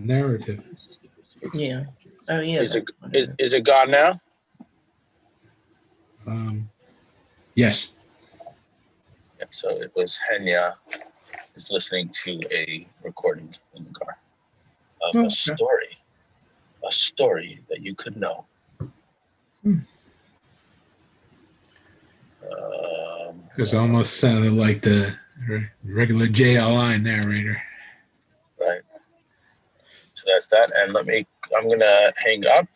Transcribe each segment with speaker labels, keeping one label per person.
Speaker 1: narrative.
Speaker 2: Yeah. Oh, yeah.
Speaker 3: Is it gone now?
Speaker 1: Yes.
Speaker 3: Yeah, so it was Henya is listening to a recording in the car of a story that you could know.
Speaker 1: It almost sounded like the regular JLI narrator.
Speaker 3: Right. So that's that. And I'm going to hang up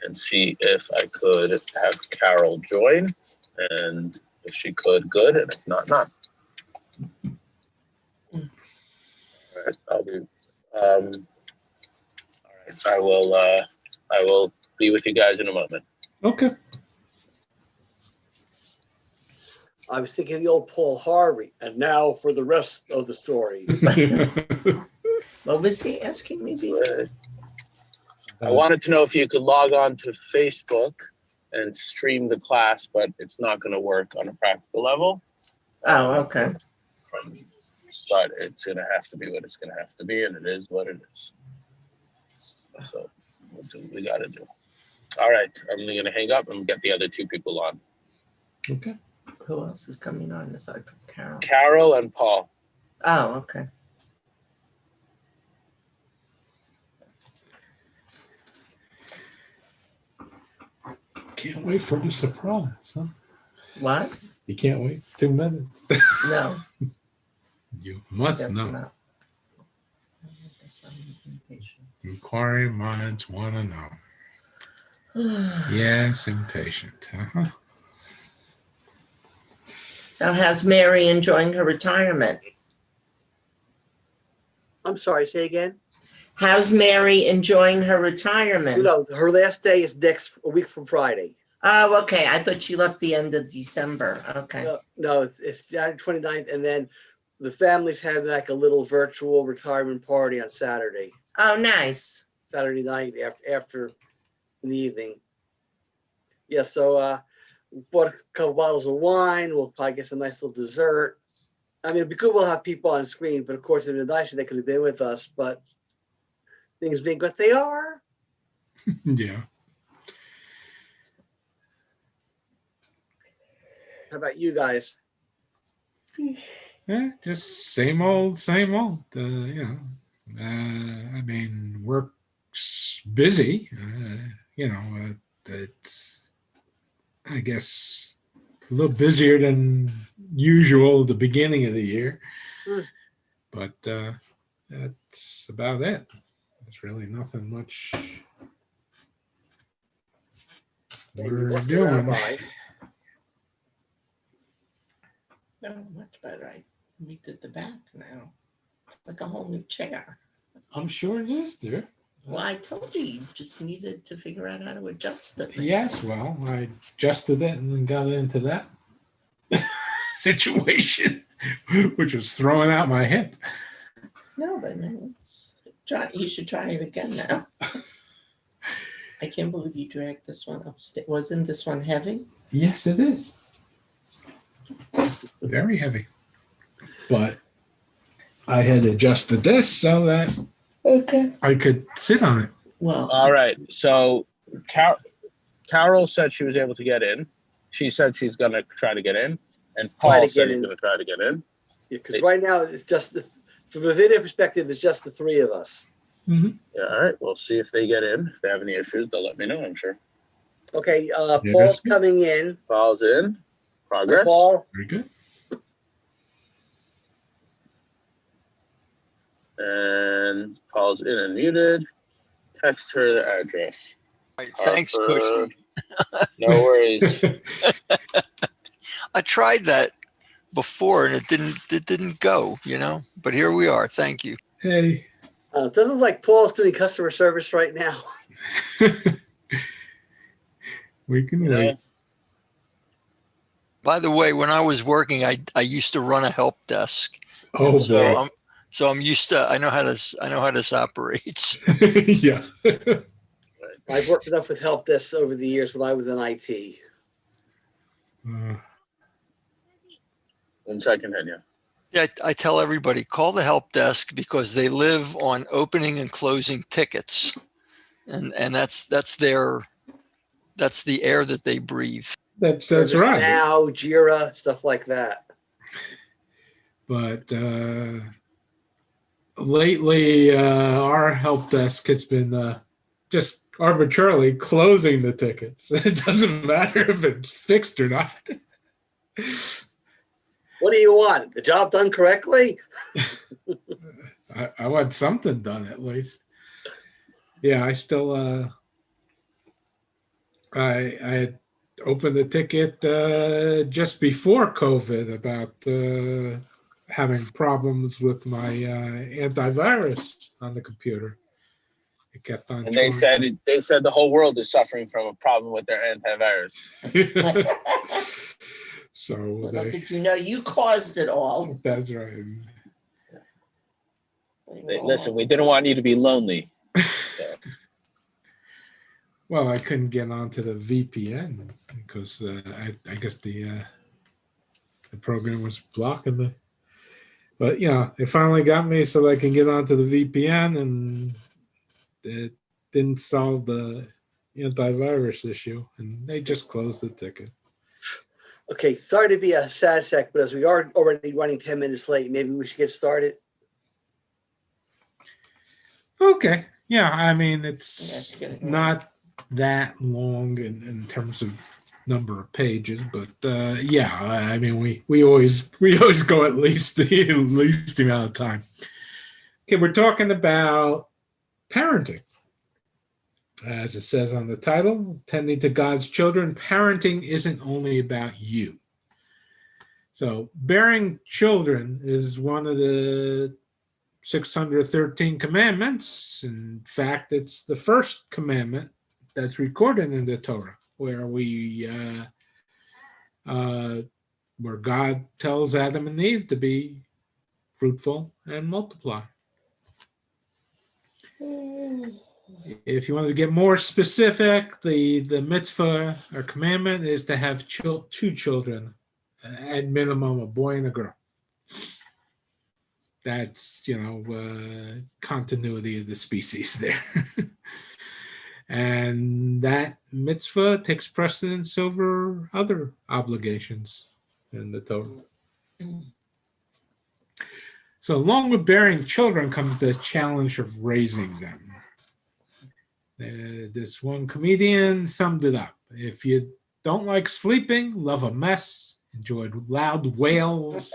Speaker 3: and see if I could have Carol join. And if she could, good. And if not, not. All right. I'll be, all right. I will be with you guys in a moment.
Speaker 1: Okay.
Speaker 4: I was thinking of the old Paul Harvey, and now for the rest of the story.
Speaker 2: What was he asking me?
Speaker 3: I wanted to know if you could log on to Facebook and stream the class, but it's not going to work on a practical level.
Speaker 2: Oh, okay.
Speaker 3: But it's going to have to be what it's going to have to be, and it is what it is. So we'll do what we got to do. All right. I'm going to hang up and get the other two people on.
Speaker 1: Okay.
Speaker 2: Who else is coming on aside from Carol?
Speaker 3: Carol and Paul.
Speaker 2: Oh, okay.
Speaker 1: Can't wait for the surprise, huh?
Speaker 2: What?
Speaker 1: You can't wait 2 minutes.
Speaker 2: No.
Speaker 1: You must
Speaker 2: Guess
Speaker 1: know.
Speaker 2: not. I guess I'm impatient.
Speaker 1: Inquiring minds want to know. Yes, impatient. Uh-huh.
Speaker 2: Now, how's Mary enjoying her retirement?
Speaker 4: I'm sorry, say again?
Speaker 2: How's Mary enjoying her retirement?
Speaker 4: No, her last day is a week from Friday.
Speaker 2: Oh, okay. I thought she left the end of December. Okay.
Speaker 4: No, it's January 29th, and then the family's having like a little virtual retirement party on Saturday.
Speaker 2: Oh, nice. Saturday
Speaker 4: night after in the evening. Yeah, so bought a couple bottles of wine. We'll probably get some nice little dessert. I mean, it'd be good we'll have people on screen, but of course, it'd be nice if they could have been with us, but things being what they are.
Speaker 1: Yeah.
Speaker 4: How about you guys?
Speaker 1: Yeah, just same old, same old. You know, I mean, work's busy. You know, it's, I guess, a little busier than usual at the beginning of the year. But that's about it. There's really nothing much we're doing.
Speaker 2: No, much better. I redid the back now. It's like a whole new chair.
Speaker 1: I'm sure it is, dear.
Speaker 2: Well, I told you, you just needed to figure out how to adjust it.
Speaker 1: Yes, well, I adjusted it and then got into that situation, which was throwing out my hip.
Speaker 2: No, but you should try it again now. I can't believe you dragged this one upstairs. Wasn't this one heavy?
Speaker 1: Yes, it is. Very heavy. But I had adjusted this so that I could sit on it.
Speaker 2: Well,
Speaker 3: all right. So Carol said she was able to get in. She said she's going to try to get in. And Paul said he's going to try to get in.
Speaker 4: Yeah, because right now it's just, from a video perspective, it's just the three of us.
Speaker 1: Mm-hmm.
Speaker 3: Yeah, all right. We'll see if they get in. If they have any issues, they'll let me know, I'm sure.
Speaker 4: Okay, Paul's coming in.
Speaker 3: Paul's in. Progress.
Speaker 4: Paul.
Speaker 1: Very good.
Speaker 3: And Paul's in and muted. Text her the address.
Speaker 5: Right, thanks, Cushy.
Speaker 3: No worries.
Speaker 5: I tried that before and it didn't go, you know. But here we are. Thank you.
Speaker 1: Hey.
Speaker 4: It doesn't look like Paul's doing customer service right now.
Speaker 1: We can wait.
Speaker 5: By the way, when I was working, I used to run a help desk.
Speaker 1: Oh, boy.
Speaker 5: So I'm used to. I know how this operates.
Speaker 1: Yeah.
Speaker 4: I've worked enough with help desks over the years when I was in IT.
Speaker 3: 1 second, Henya.
Speaker 5: Yeah, I tell everybody, call the help desk because they live on opening and closing tickets. And that's the air that they breathe.
Speaker 1: That's
Speaker 4: Service
Speaker 1: right.
Speaker 4: Now, Jira, stuff like that.
Speaker 1: But lately, our help desk has been just arbitrarily closing the tickets. It doesn't matter if it's fixed or not.
Speaker 4: What do you want? The job done correctly?
Speaker 1: I want something done at least. Yeah, I still I had opened the ticket just before COVID about having problems with my antivirus on the computer. It kept on.
Speaker 3: And they said the whole world is suffering from a problem with their antivirus.
Speaker 1: So
Speaker 2: Little did you know you caused it all.
Speaker 1: That's right.
Speaker 3: Listen, we didn't want you to be lonely. So.
Speaker 1: Well, I couldn't get onto the VPN because I guess the program was blocking me. But yeah, it finally got me so I can get onto the VPN, and it didn't solve the antivirus issue, and they just closed the ticket.
Speaker 4: Okay, sorry to be a sad sack, but as we are already running 10 minutes late, maybe we should get started.
Speaker 1: Okay. Yeah, I mean, it's
Speaker 2: Yeah,
Speaker 1: not that long in terms of number of pages, but yeah, I mean, we always go at least the amount of time. Okay, we're talking about parenting. As it says on the title, tending to God's children, parenting isn't only about you. So bearing children is one of the 613 commandments. In fact, it's the first commandment that's recorded in the Torah, where where God tells Adam and Eve to be fruitful and multiply. If you want to get more specific, the mitzvah or commandment is to have two children, at minimum a boy and a girl. That's, continuity of the species there. And that mitzvah takes precedence over other obligations in the Torah. So along with bearing children comes the challenge of raising them. This one comedian summed it up. If you don't like sleeping, love a mess, enjoy loud wails,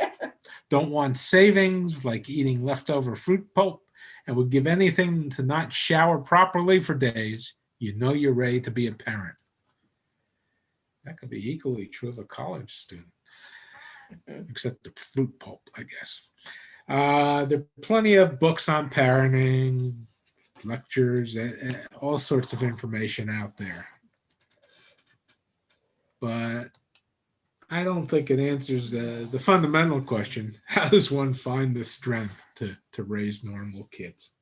Speaker 1: don't want savings like eating leftover fruit pulp, and would give anything to not shower properly for days, you know you're ready to be a parent. That could be equally true of a college student, except the fruit pulp, I guess. There are plenty of books on parenting, lectures, all sorts of information out there. But I don't think it answers the fundamental question: how does one find the strength to raise normal kids?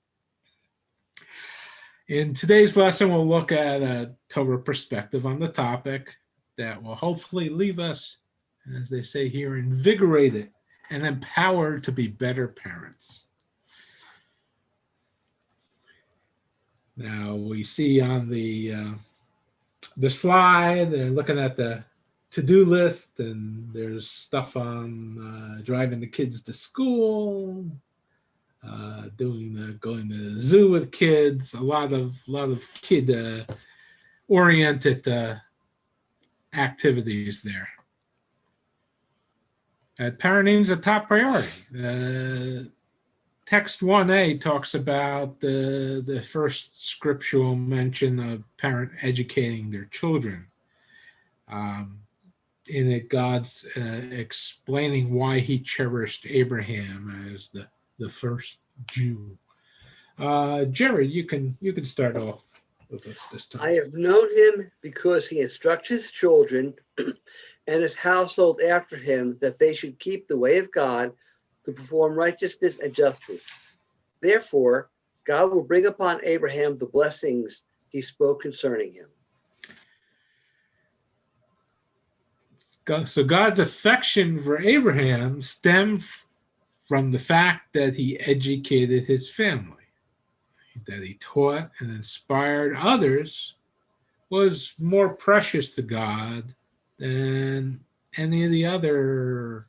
Speaker 1: In today's lesson, we'll look at a Torah perspective on the topic that will hopefully leave us, as they say here, invigorated and empowered to be better parents. Now we see on the slide, they're looking at the to-do list, and there's stuff on driving the kids to school, going to the zoo with kids, a lot of kid oriented activities there. Parenting is a top priority. Text 1a talks about the first scriptural mention of parent educating their children. In it, God's explaining why he cherished Abraham as the first Jew. Jerry, you can start off with us this time.
Speaker 4: I have known him because he instructs his children and his household after him that they should keep the way of God to perform righteousness and justice. Therefore, God will bring upon Abraham the blessings he spoke concerning him.
Speaker 1: So God's affection for Abraham stemmed from the fact that he educated his family, that he taught and inspired others, was more precious to God than any of the other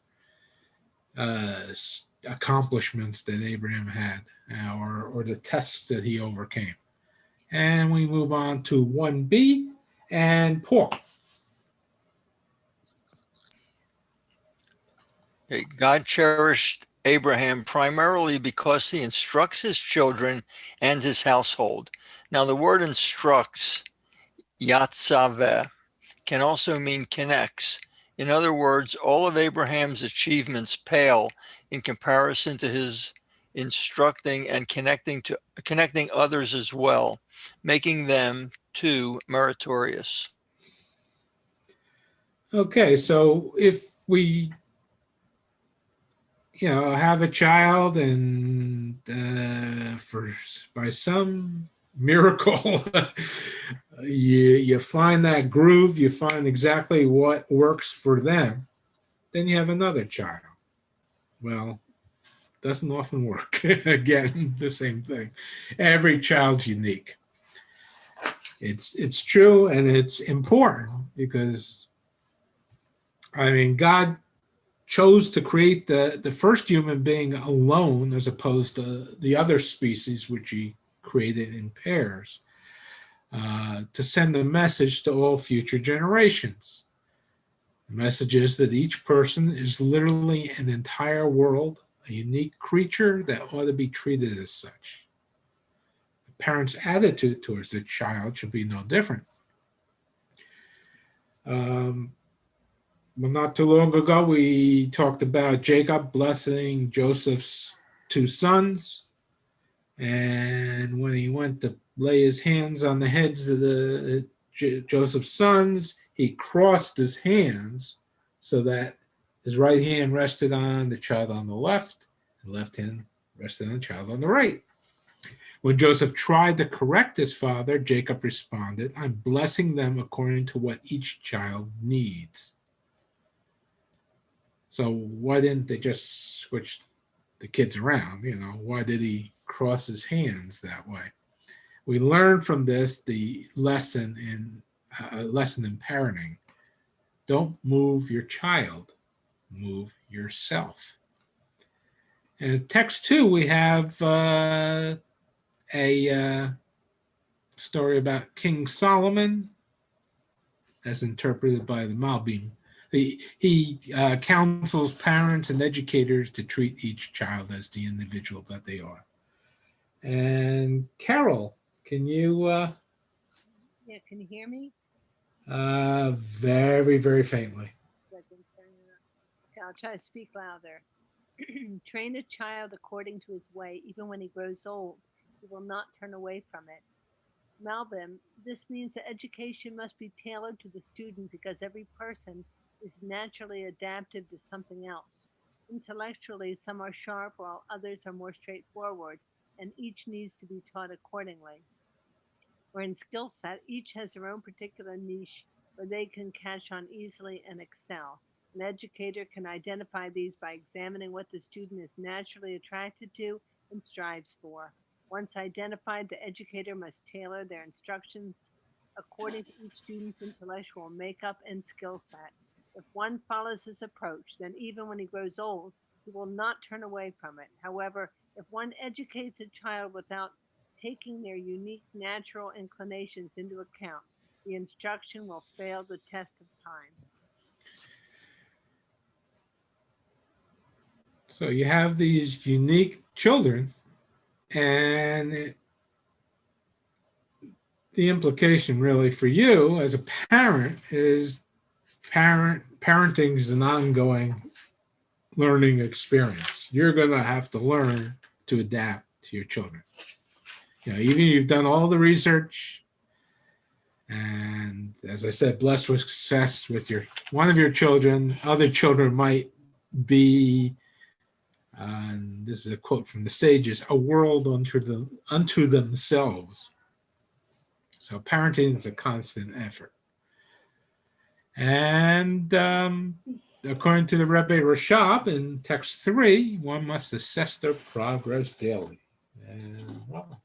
Speaker 1: accomplishments that Abraham had, or the tests that he overcame. And we move on to 1b and Paul.
Speaker 5: Okay, God cherished Abraham primarily because he instructs his children and his household. Now, the word instructs, yatzaveh, can also mean connects. In other words, all of Abraham's achievements pale in comparison to his instructing and connecting others as well, making them too meritorious.
Speaker 1: Okay, so if we have a child and by some miracle you find that groove, you find exactly what works for them, then you have another child. Well, doesn't often work. Again, the same thing. Every child's unique. It's true, and it's important because, God chose to create the first human being alone as opposed to the other species which he created in pairs, to send a message to all future generations. The message is that each person is literally an entire world, a unique creature that ought to be treated as such. The parent's attitude towards the child should be no different. Well, not too long ago, we talked about Jacob blessing Joseph's two sons. And when he went to lay his hands on the heads of Joseph's sons, he crossed his hands so that his right hand rested on the child on the left, and left hand rested on the child on the right. When Joseph tried to correct his father, Jacob responded, "I'm blessing them according to what each child needs." So why didn't they just switch the kids around? Why did he cross his hands that way? We learn from this the lesson in parenting. Don't move your child, move yourself. And in text 2, we have a story about King Solomon, as interpreted by the Malbim. He counsels parents and educators to treat each child as the individual that they are. And Carol, can you?
Speaker 6: Yeah, can you hear me?
Speaker 1: Very, very faintly.
Speaker 6: Okay, I'll try to speak louder. Train a child according to his way, even when he grows old. He will not turn away from it. Malbim, this means that education must be tailored to the student because every person is naturally adaptive to something else. Intellectually, some are sharp while others are more straightforward, and each needs to be taught accordingly. Or in skill set, each has their own particular niche where they can catch on easily and excel. An educator can identify these by examining what the student is naturally attracted to and strives for. Once identified, the educator must tailor their instructions according to each student's intellectual makeup and skill set. If one follows this approach, then even when he grows old, he will not turn away from it. However, if one educates a child without taking their unique natural inclinations into account, the instruction will fail the test of time.
Speaker 1: So you have these unique children, and the implication really for you as a parent is parenting is an ongoing learning experience. You're going to have to learn to adapt to your children. Even if you've done all the research, and as I said, blessed with success with one of your children, other children might be, and this is a quote from the sages, a world unto themselves. So parenting is a constant effort. And according to the Rebbe Rashab in text 3, one must assess their progress daily. And well,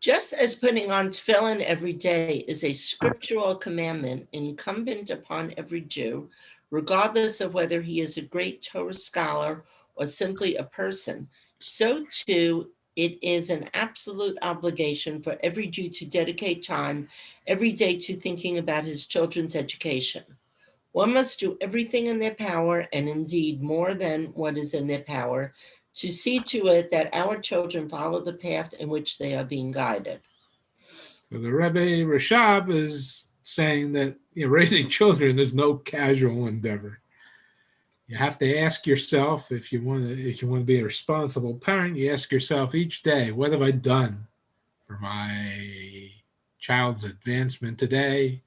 Speaker 2: Just as putting on tefillin every day is a scriptural commandment incumbent upon every Jew, regardless of whether he is a great Torah scholar or simply a person, so too it is an absolute obligation for every Jew to dedicate time every day to thinking about his children's education. One must do everything in their power, and indeed more than what is in their power, to see to it that our children follow the path in which they are being guided.
Speaker 1: so the Rebbe Rashab is saying that raising children is no casual endeavor. You have to ask yourself, if you want to be a responsible parent, you ask yourself each day, what have I done for my child's advancement today?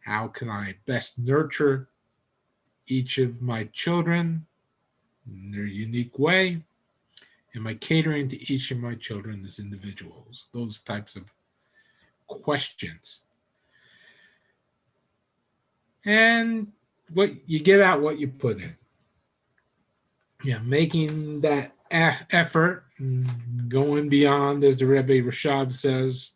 Speaker 1: How can I best nurture each of my children in their unique way? Am I catering to each of my children as individuals? Those types of questions. And what you get out, what you put in. Making that effort, going beyond, as the Rebbe Rashab says,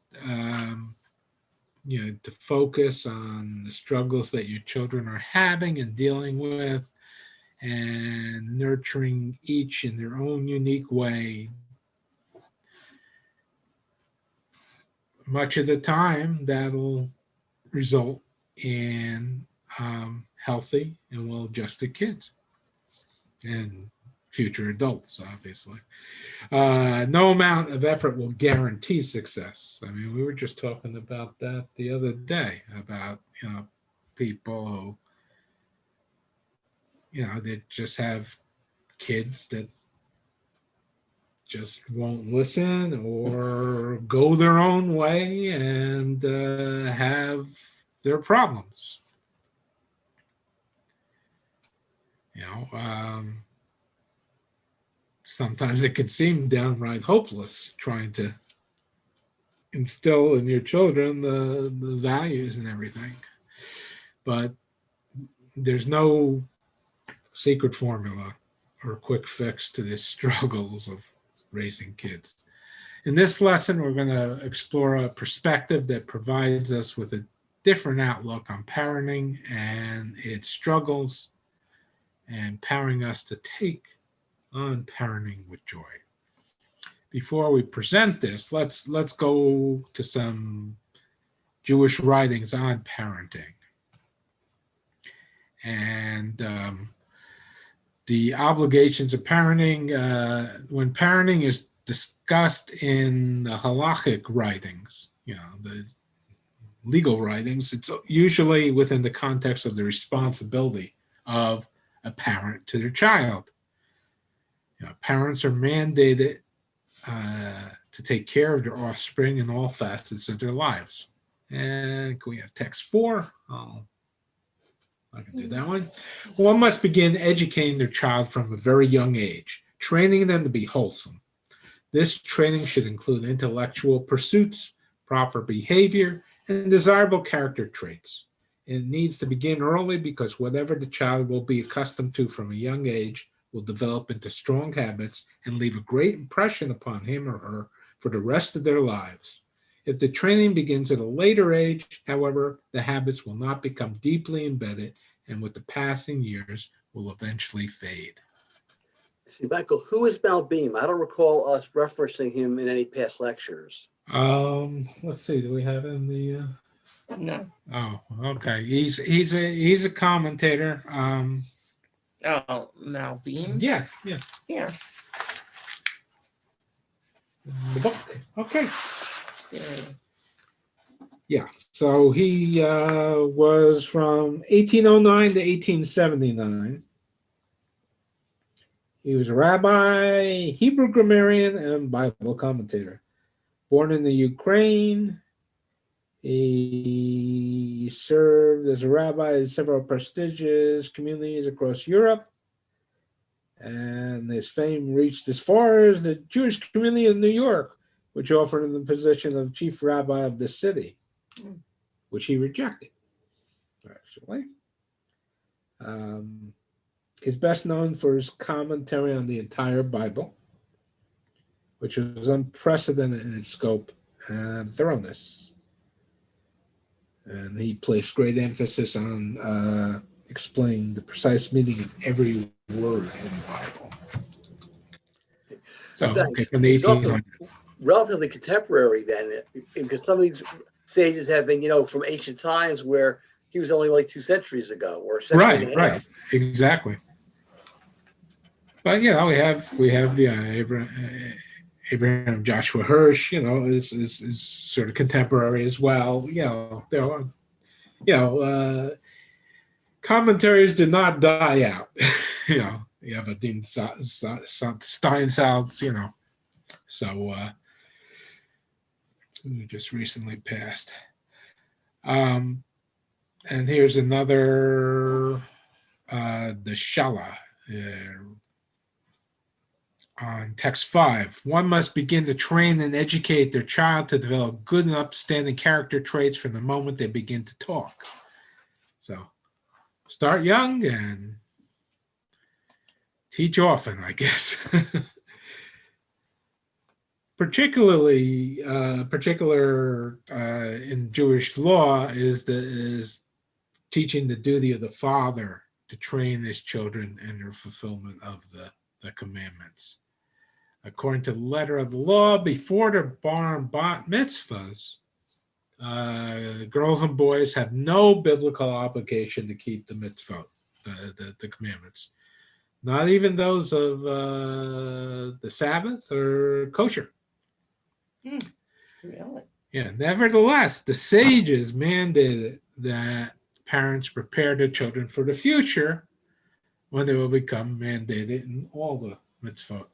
Speaker 1: to focus on the struggles that your children are having and dealing with, and nurturing each in their own unique way. Much of the time, that'll result in healthy and well-adjusted kids and future adults, obviously. No amount of effort will guarantee success. I mean, we were just talking about that the other day, about people who that just have kids that just won't listen or go their own way and have their problems. Sometimes it can seem downright hopeless trying to instill in your children the values and everything. But there's no secret formula or quick fix to the struggles of raising kids. In this lesson, we're going to explore a perspective that provides us with a different outlook on parenting and its struggles, and empowering us to take on parenting with joy. Before we present this, let's go to some Jewish writings on parenting. And the obligations of parenting, when parenting is discussed in the halachic writings, the legal writings, it's usually within the context of the responsibility of a parent to their child. Parents are mandated to take care of their offspring in all facets of their lives. And can we have text 4? I can do that one. One must begin educating their child from a very young age, training them to be wholesome. This training should include intellectual pursuits, proper behavior, and desirable character traits. It needs to begin early because whatever the child will be accustomed to from a young age will develop into strong habits and leave a great impression upon him or her for the rest of their lives. If the training begins at a later age, however, the habits will not become deeply embedded and with the passing years will eventually fade.
Speaker 4: Michael, who is Malbim? I don't recall us referencing him in any past lectures.
Speaker 1: Let's see. Do we have in the?
Speaker 2: No.
Speaker 1: Oh, okay. He's a commentator.
Speaker 2: Oh, Malbim?
Speaker 1: Yes.
Speaker 2: Yeah.
Speaker 1: The book. Okay.
Speaker 2: Yeah.
Speaker 1: So he was from 1809 to 1879. He was a rabbi, Hebrew grammarian, and Bible commentator. Born in the Ukraine, he served as a rabbi in several prestigious communities across Europe. And his fame reached as far as the Jewish community in New York, which offered him the position of chief rabbi of the city, which he rejected, actually. He's best known for his commentary on the entire Bible, which was unprecedented in its scope and thoroughness. And he placed great emphasis on explaining the precise meaning of every word in the Bible. So, okay, from the
Speaker 4: He's also
Speaker 1: 1800s.
Speaker 4: relatively contemporary then, because some of these sages have been, from ancient times where he was only like 2 centuries ago or a century and a half.
Speaker 1: Right, exactly. But we have Abraham Joshua Hirsch, is sort of contemporary as well. There are, commentaries did not die out. You have a Dean Steinsaltz, so who just recently passed. And here's another, the Shala. On text 5, one must begin to train and educate their child to develop good and upstanding character traits from the moment they begin to talk. So start young and teach often, I guess. Particular in Jewish law is teaching the duty of the father to train his children in their fulfillment of the commandments. According to the letter of the law, before the bar and bat mitzvahs, girls and boys have no biblical obligation to keep the mitzvot, the commandments, not even those of the Sabbath or kosher.
Speaker 2: Really?
Speaker 1: Yeah. Nevertheless, the sages mandated that parents prepare their children for the future when they will become mandated in all the mitzvot.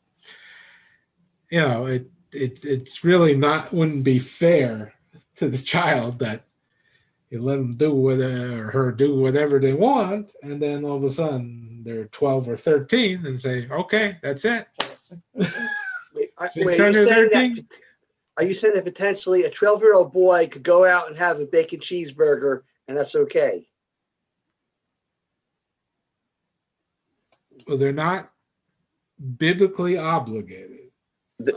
Speaker 1: It's really wouldn't be fair to the child that you let them do or her do whatever they want, and then all of a sudden they're 12 or 13 and say, okay, that's it.
Speaker 4: Are you saying that potentially a 12-year-old boy could go out and have a bacon cheeseburger and that's okay?
Speaker 1: Well, they're not biblically obligated.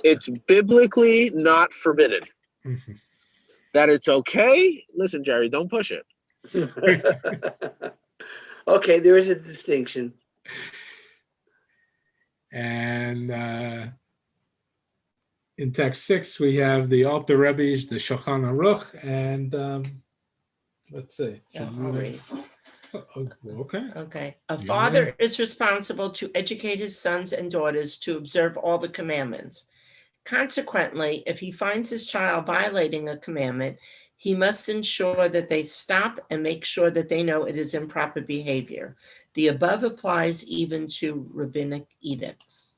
Speaker 3: It's biblically not forbidden.
Speaker 1: Mm-hmm.
Speaker 3: That it's okay. Listen, Jerry, don't push it.
Speaker 4: Okay, there is a distinction.
Speaker 1: And in text 6, we have the Alter Rebbe's, the Shulchan Aruch, and let's see.
Speaker 2: Yeah, I'll read.
Speaker 1: Okay.
Speaker 2: Okay. A father is responsible to educate his sons and daughters to observe all the commandments. Consequently, if he finds his child violating a commandment, he must ensure that they stop and make sure that they know it is improper behavior. The above applies even to rabbinic edicts.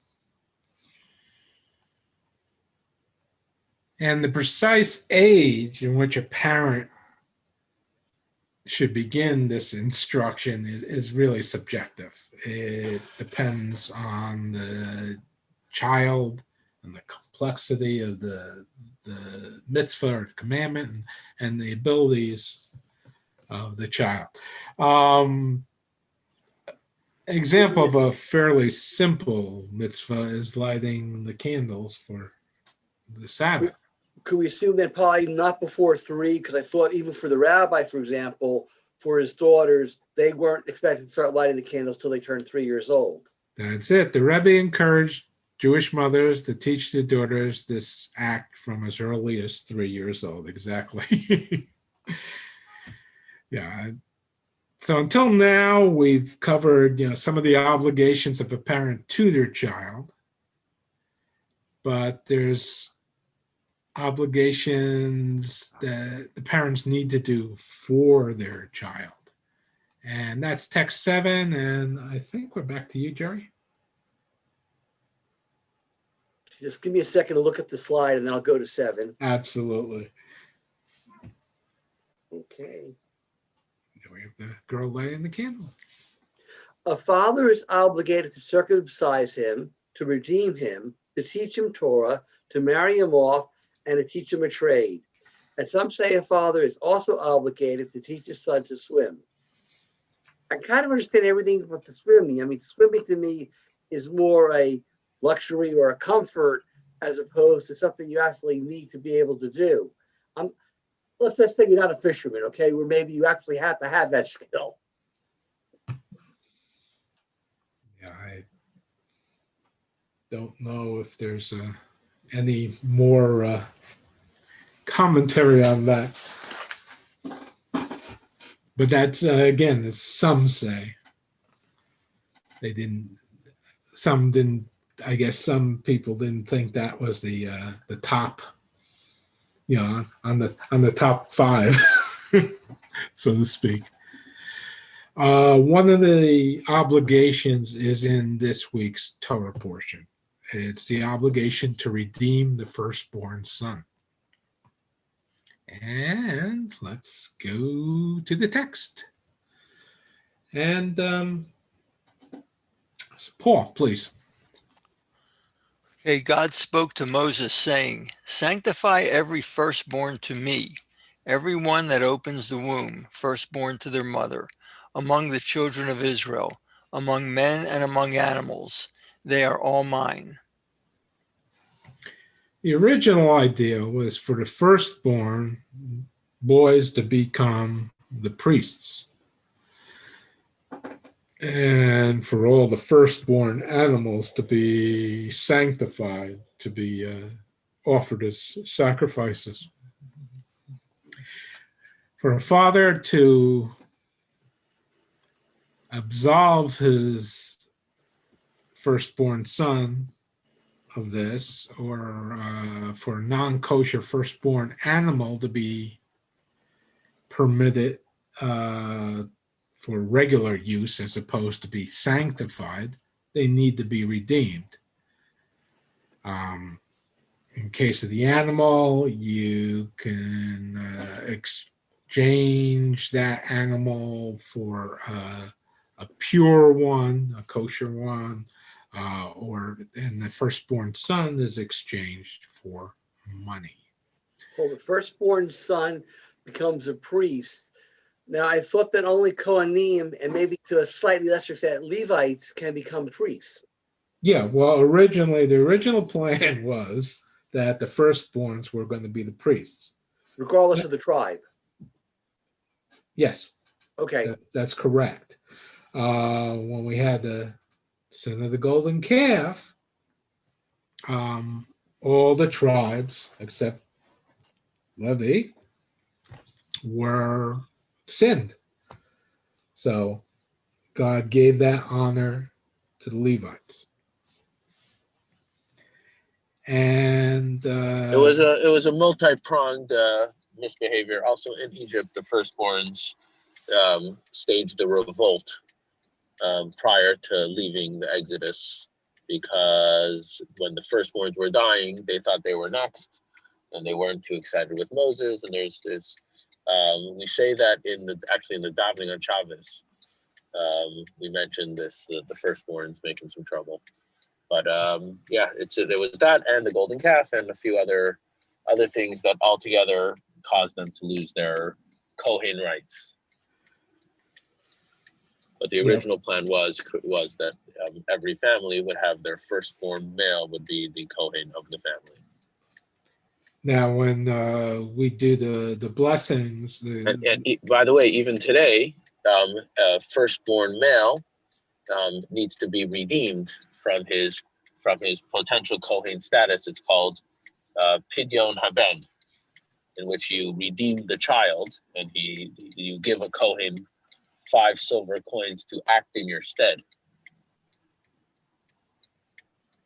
Speaker 1: And the precise age in which a parent should begin this instruction is really subjective. It depends on the child and the complexity of the mitzvah or commandment and the abilities of the child. Example of a fairly simple mitzvah is lighting the candles for the Sabbath.
Speaker 4: Could we assume that probably not before 3? Because I thought even for the rabbi, for example, for his daughters, they weren't expected to start lighting the candles till they turned 3 years old.
Speaker 1: That's it. The Rebbe encouraged Jewish mothers to teach their daughters this act from as early as 3 years old. Exactly. Yeah. So until now, we've covered, some of the obligations of a parent to their child, but there's obligations that the parents need to do for their child. And that's text 7. And I think we're back to you, Jerry.
Speaker 4: Just give me a second to look at the slide and then I'll go to 7.
Speaker 1: Absolutely.
Speaker 4: Okay.
Speaker 1: There we have the girl lighting the candle.
Speaker 4: A father is obligated to circumcise him, to redeem him, to teach him Torah, to marry him off, and to teach him a trade. And some say a father is also obligated to teach his son to swim. I kind of understand everything but the swimming. I mean, swimming to me is more a luxury or a comfort as opposed to something you actually need to be able to do. Let's just say you're not a fisherman, okay, where maybe you actually have to have that skill.
Speaker 1: Yeah, I don't know if there's any more commentary on that. But that's, again, as some say. They didn't, some didn't, I guess some people didn't think that was the top, on the top five, so to speak. One of the obligations is in this week's Torah portion. It's the obligation to redeem the firstborn son. And let's go to the text. And Paul, please.
Speaker 5: Okay, God spoke to Moses, saying, "Sanctify every firstborn to me, every one that opens the womb, firstborn to their mother, among the children of Israel, among men and among animals. They are all mine."
Speaker 1: The original idea was for the firstborn boys to become the priests, and for all the firstborn animals to be sanctified, to be offered as sacrifices. For a father to absolve his firstborn son of this, or for a non-kosher firstborn animal to be permitted for regular use as opposed to be sanctified, they need to be redeemed. In case of the animal, you can exchange that animal for a pure one, a kosher one, and the firstborn son is exchanged for money.
Speaker 4: Well, the firstborn son becomes a priest. Now, I thought that only Kohanim and maybe to a slightly lesser extent Levites can become priests.
Speaker 1: Yeah, well, the original plan was that the firstborns were going to be the priests.
Speaker 4: Regardless of the tribe.
Speaker 1: Yes.
Speaker 4: Okay.
Speaker 1: That's correct. When we had the sin of the golden calf, all the tribes except Levi were sinned. So God gave that honor to the Levites. And
Speaker 3: it was a multi-pronged misbehavior. Also in Egypt, the firstborns staged a revolt prior to leaving the Exodus, because when the firstborns were dying, they thought they were next, and they weren't too excited with Moses. And there's we say that in the davening on Shabbos, we mentioned this, the firstborns making some trouble. But yeah, there was that and the golden calf and a few other things that altogether caused them to lose their Kohen rights. But the original plan was that every family would have their firstborn male would be the Kohen of the family.
Speaker 1: Now, when we do the blessings,
Speaker 3: and by the way, even today, a firstborn male needs to be redeemed from his potential Kohen status. It's called Pidyon Haben, in which you redeem the child, and you give a Kohen 5 silver coins to act in your stead.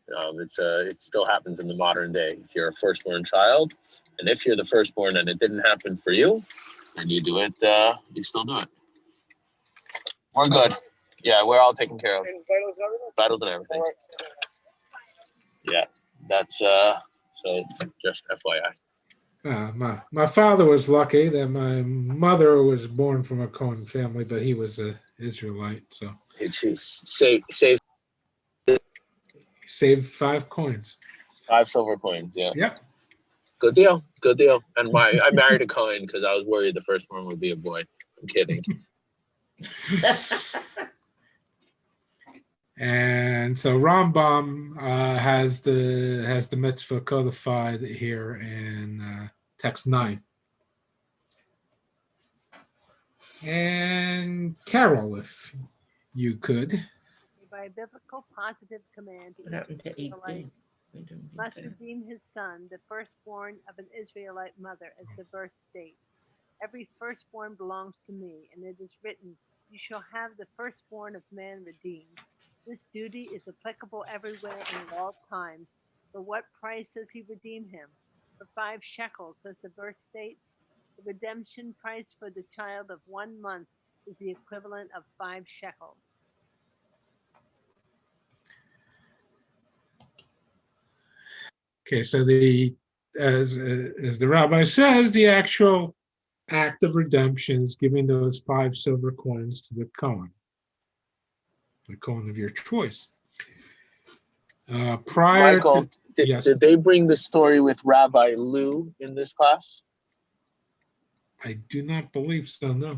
Speaker 3: It still happens in the modern day. If you're a firstborn child, and if you're the firstborn and it didn't happen for you, and you do it, you still do it. We're good. Yeah, we're all taken care of. Vitals and everything. Yeah, that's so just FYI.
Speaker 1: My father was lucky that my mother was born from a Cohen family, but he was an Israelite, so saved 5 coins.
Speaker 3: 5 silver coins. Yeah.
Speaker 1: Yep.
Speaker 3: Good deal. And I married a Cohen because I was worried the first one would be a boy. I'm kidding.
Speaker 1: And so Rambam has the mitzvah codified here in text 9. And Carol, if you could.
Speaker 6: By a biblical positive command,
Speaker 2: What happened to
Speaker 6: each Israelite
Speaker 2: 18? We didn't get
Speaker 6: must
Speaker 2: there.
Speaker 6: redeem his son, the firstborn of an Israelite mother, as the verse states. Every firstborn belongs to me, and it is written, you shall have the firstborn of man redeemed. This duty is applicable everywhere and at all times. For what price does he redeem him? For 5 shekels, as the verse states. The redemption price for the child of 1 month is the equivalent of 5 shekels.
Speaker 1: Okay, so as the rabbi says, the actual act of redemption is giving those 5 silver coins to the Kohen of your choice.
Speaker 3: Michael,
Speaker 1: yes,
Speaker 3: did they bring the story with Rabbi Lou in this class?
Speaker 1: I do not believe so, no.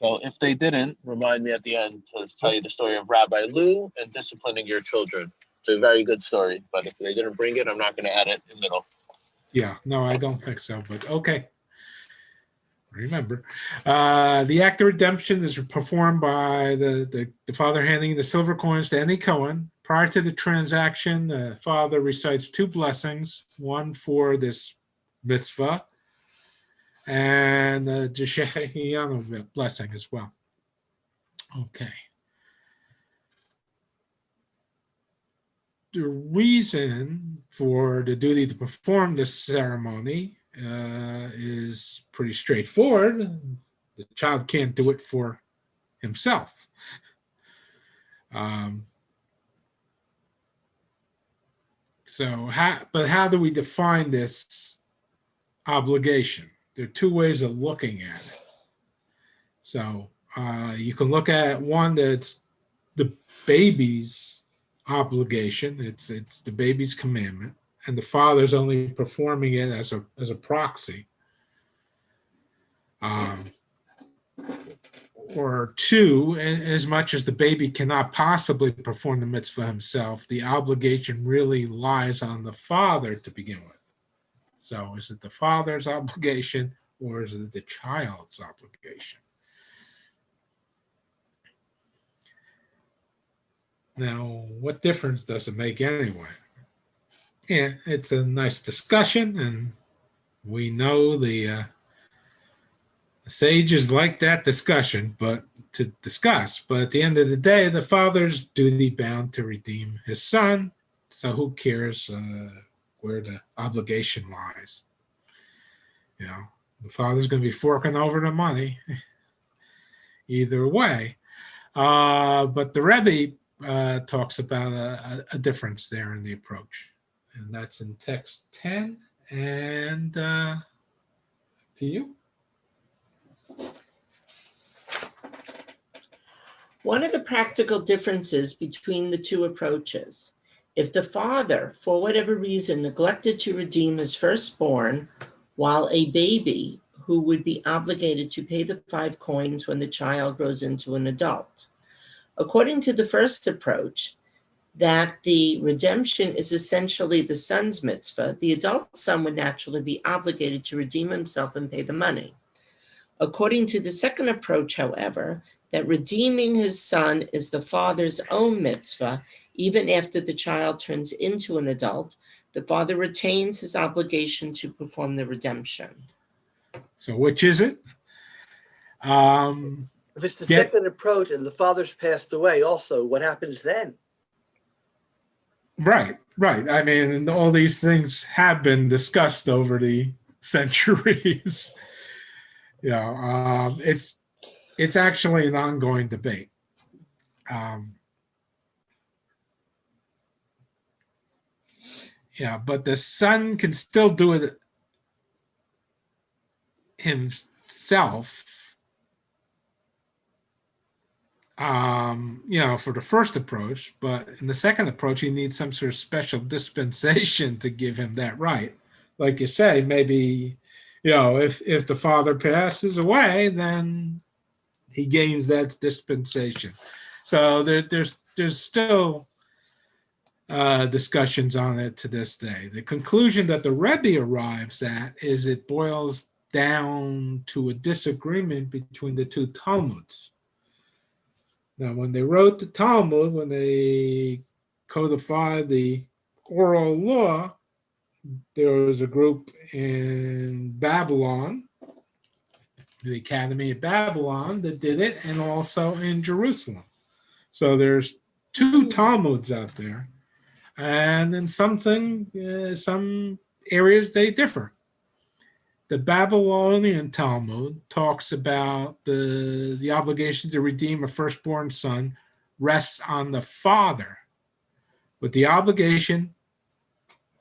Speaker 3: So if they didn't, remind me at the end to tell you the story of Rabbi Lou and disciplining your children. It's a very good story, but if they didn't bring it, I'm not going to add it in the middle.
Speaker 1: Yeah, no, I don't think so, but okay. Remember, the act of redemption is performed by the father handing the silver coins to any Kohen. Prior to the transaction, the father recites 2 blessings, one for this mitzvah and the Shechianu blessing as well. Okay. The reason for the duty to perform this ceremony is pretty straightforward. The child can't do it for himself. But how do we define this obligation? There are 2 ways of looking at it. So you can look at one that's the baby's obligation. It's the baby's commandment, and the father's only performing it as a proxy. Or 2, as much as the baby cannot possibly perform the mitzvah himself, the obligation really lies on the father to begin with. So is it the father's obligation or is it the child's obligation? Now, what difference does it make anyway? Yeah, it's a nice discussion, and we know the sages like that discussion, but at the end of the day, the father's duty bound to redeem his son. So who cares where the obligation lies? You know, the father's going to be forking over the money either way. But the Rebbe talks about a difference there in the approach, and that's in text 10. And to you.
Speaker 2: One of the practical differences between the 2 approaches, if the father, for whatever reason, neglected to redeem his firstborn, while a baby who would be obligated to pay the 5 coins when the child grows into an adult. According to the first approach, that the redemption is essentially the son's mitzvah, the adult son would naturally be obligated to redeem himself and pay the money. According to the second approach, however, that redeeming his son is the father's own mitzvah, even after the child turns into an adult, the father retains his obligation to perform the redemption.
Speaker 1: So which is it?
Speaker 4: If it's the second approach and the father's passed away also, what happens then?
Speaker 1: Right. I mean, all these things have been discussed over the centuries. It's actually an ongoing debate. But the son can still do it himself. For the first approach, but in the second approach, he needs some sort of special dispensation to give him that right. Like you say, maybe, if the father passes away, then he gains that dispensation. So there's still discussions on it to this day. The conclusion that the Rebbe arrives at is it boils down to a disagreement between the two Talmuds. Now, when they wrote the Talmud, when they codified the oral law, there was a group in Babylon, the Academy of Babylon, that did it, and also in Jerusalem. So there's two Talmuds out there, and in some areas they differ. The Babylonian Talmud talks about the obligation to redeem a firstborn son rests on the father, with the obligation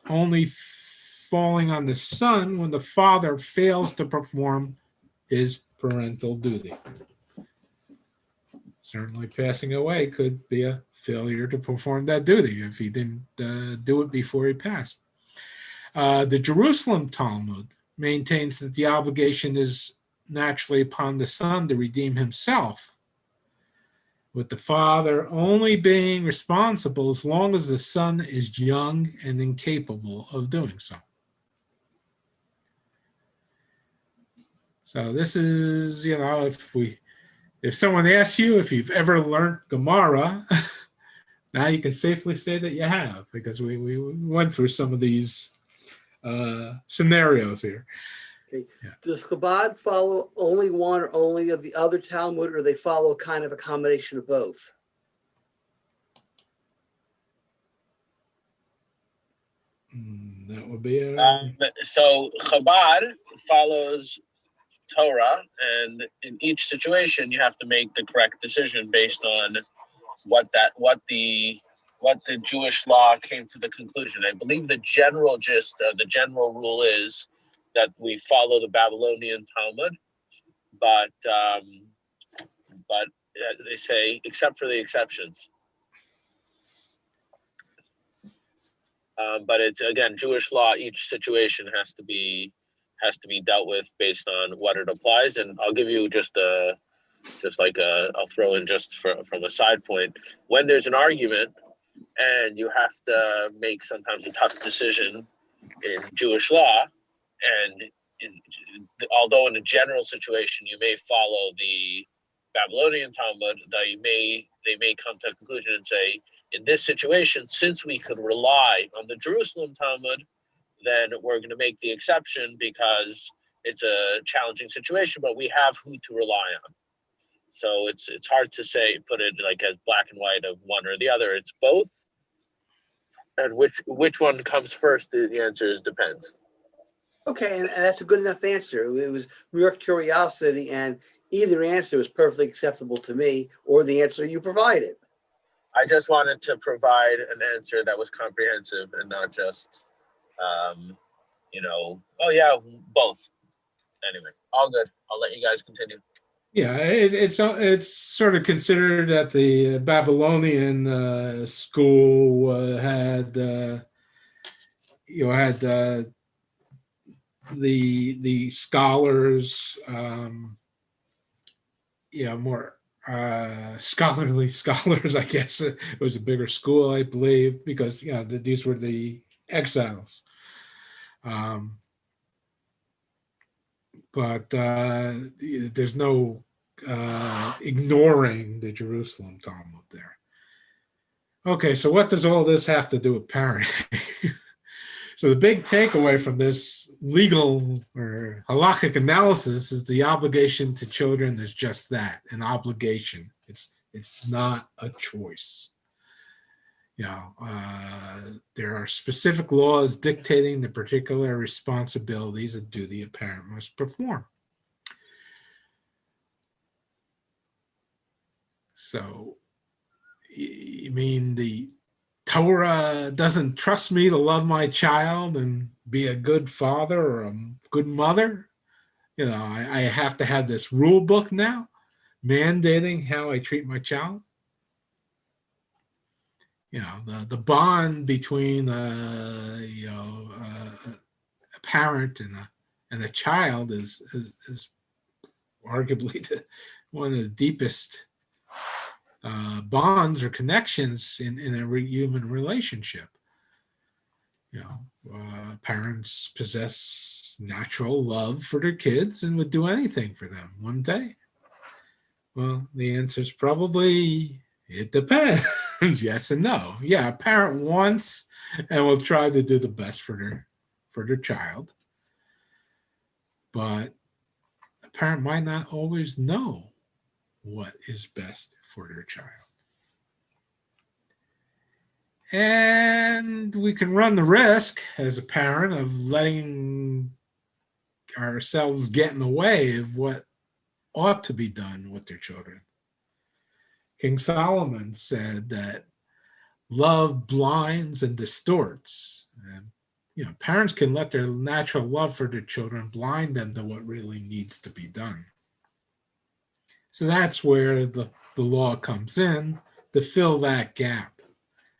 Speaker 1: only falling on the son when the father fails to perform his parental duty. Certainly passing away could be a failure to perform that duty if he didn't do it before he passed. The Jerusalem Talmud maintains that the obligation is naturally upon the son to redeem himself, with the father only being responsible as long as the son is young and incapable of doing so. So this is, if someone asks you if you've ever learned Gemara, now you can safely say that you have, because we went through some of these scenarios here.
Speaker 4: Okay.
Speaker 1: Yeah.
Speaker 4: Does Chabad follow only one or only of the other Talmud, or they follow kind of a combination of both?
Speaker 1: That would be
Speaker 3: So Chabad follows Torah, and in each situation, you have to make the correct decision based on what the Jewish law came to the conclusion. I believe the general gist, the general rule is that we follow the Babylonian Talmud, but they say except for the exceptions. But it's, again, Jewish law. Each situation has to be dealt with based on what it applies. And I'll give you I'll throw in just from a side point. When there's an argument and you have to make sometimes a tough decision in Jewish law, and although in a general situation you may follow the Babylonian Talmud, they may come to a conclusion and say, in this situation, since we could rely on the Jerusalem Talmud, then we're going to make the exception because it's a challenging situation, but we have who to rely on. So it's hard to say, put it like as black and white of one or the other. It's both. And which one comes first, the answer is depends.
Speaker 4: Okay, and that's a good enough answer. It was mere curiosity, and either answer was perfectly acceptable to me, or the answer you provided.
Speaker 3: I just wanted to provide an answer that was comprehensive and not just, oh yeah, both. Anyway, all good. I'll let you guys continue.
Speaker 1: Yeah, it's sort of considered that the Babylonian school had the scholars, more scholarly scholars. I guess it was a bigger school, I believe, because these were the exiles. But there's no ignoring the Jerusalem Talmud there. Okay, so what does all this have to do with parenting? So the big takeaway from this legal or halachic analysis is the obligation to children is just that, an obligation. It's not a choice. There are specific laws dictating the particular responsibilities a duty a parent must perform. So, you mean the Torah doesn't trust me to love my child and be a good father or a good mother? I have to have this rule book now mandating how I treat my child. The bond between a parent and a child is arguably one of the deepest bonds or connections in a human relationship. Parents possess natural love for their kids and would do anything for them, wouldn't they? Well, the answer is probably, it depends. Yes and no. Yeah, a parent wants and will try to do the best for their child, but a parent might not always know what is best for their child. And we can run the risk as a parent of letting ourselves get in the way of what ought to be done with their children. King Solomon said that love blinds and distorts. And, parents can let their natural love for their children blind them to what really needs to be done. So that's where the law comes in to fill that gap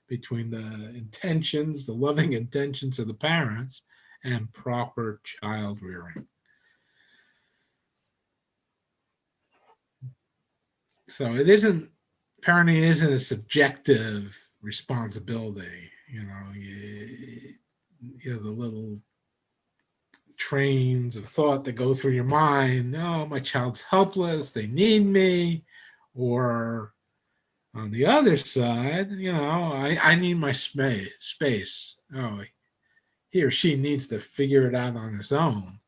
Speaker 1: between the intentions, the loving intentions of the parents, and proper child rearing. So parenting isn't a subjective responsibility. The little trains of thought that go through your mind. Oh, my child's helpless, they need me. Or on the other side, I need my space. Oh, he or she needs to figure it out on his own.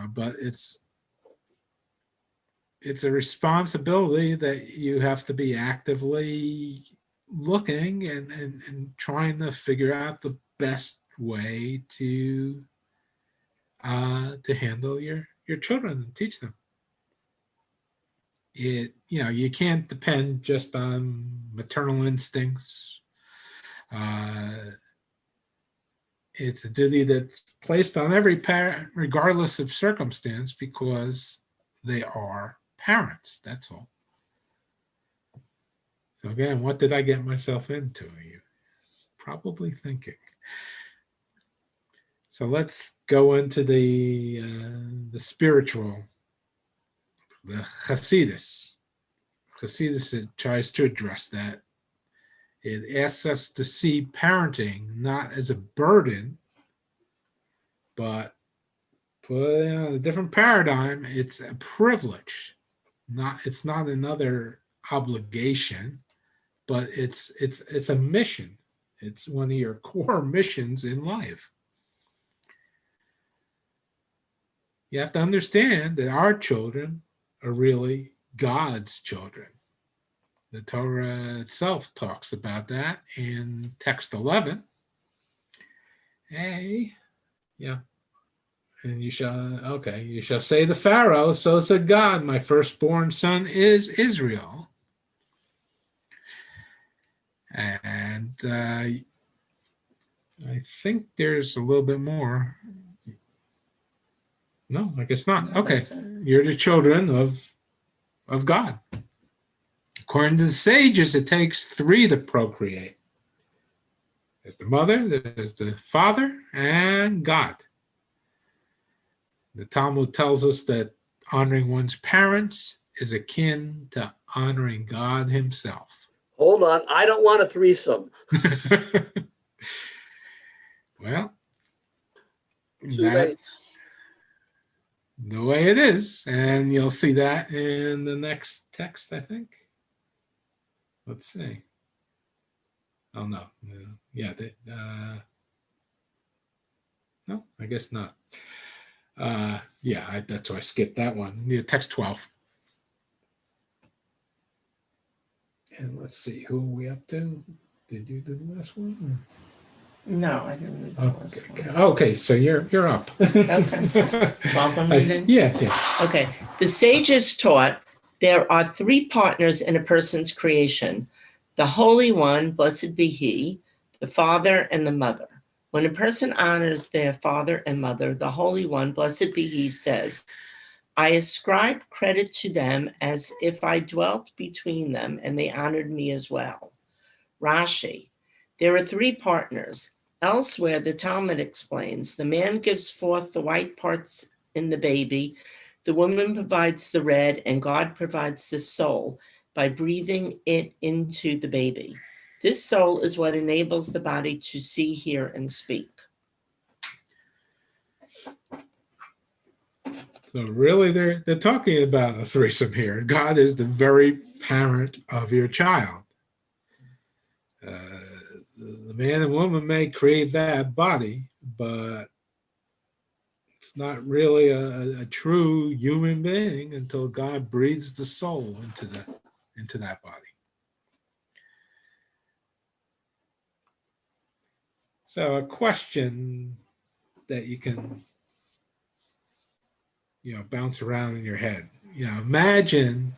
Speaker 1: But it's a responsibility that you have to be actively looking and trying to figure out the best way to handle your children and teach them. You can't depend just on maternal instincts. It's a duty that's placed on every parent, regardless of circumstance, because they are parents. That's all. So again, what did I get myself into? You probably thinking. So let's go into the spiritual, the Hasidus. Hasidus tries to address that. It asks us to see parenting not as a burden, but put in a different paradigm. It's a privilege. It's not another obligation, but it's a mission. It's one of your core missions in life. You have to understand that our children are really God's children. The Torah itself talks about that in text 11. And you shall say to Pharaoh, so said God, my firstborn son is Israel. And I think there's a little bit more. No, I guess not. Okay, you're the children of God. According to the sages, it takes 3 to procreate. There's the mother, there's the father, and God. The Talmud tells us that honoring one's parents is akin to honoring God himself.
Speaker 4: Hold on, I don't want a threesome.
Speaker 1: Well,
Speaker 4: Too late.
Speaker 1: The way it is, and you'll see that in the next text, I think. Let's see. Oh, no. Yeah. No, I guess not. That's why I skipped that one. Yeah, text 12. And let's see, who are we up to? Did you do the last one?
Speaker 2: No, I didn't read the last one.
Speaker 1: Okay, so you're up.
Speaker 2: Okay. 12 I'm reading?
Speaker 1: Yeah.
Speaker 2: Okay. The sages taught there are 3 partners in a person's creation: the Holy One, blessed be He, the Father, and the Mother. When a person honors their father and mother, the Holy One, blessed be He, says, I ascribe credit to them as if I dwelt between them and they honored me as well. Rashi, there are 3 partners. Elsewhere, the Talmud explains, the man gives forth the white parts in the baby, The woman provides the red, and God provides the soul by breathing it into the baby. This soul is what enables the body to see, hear, and speak.
Speaker 1: So really, they're talking about a threesome here. God is the very parent of your child. The man and woman may create that body, but it's not really a true human being until God breathes the soul into that body. So a question that you can bounce around in your head. Imagine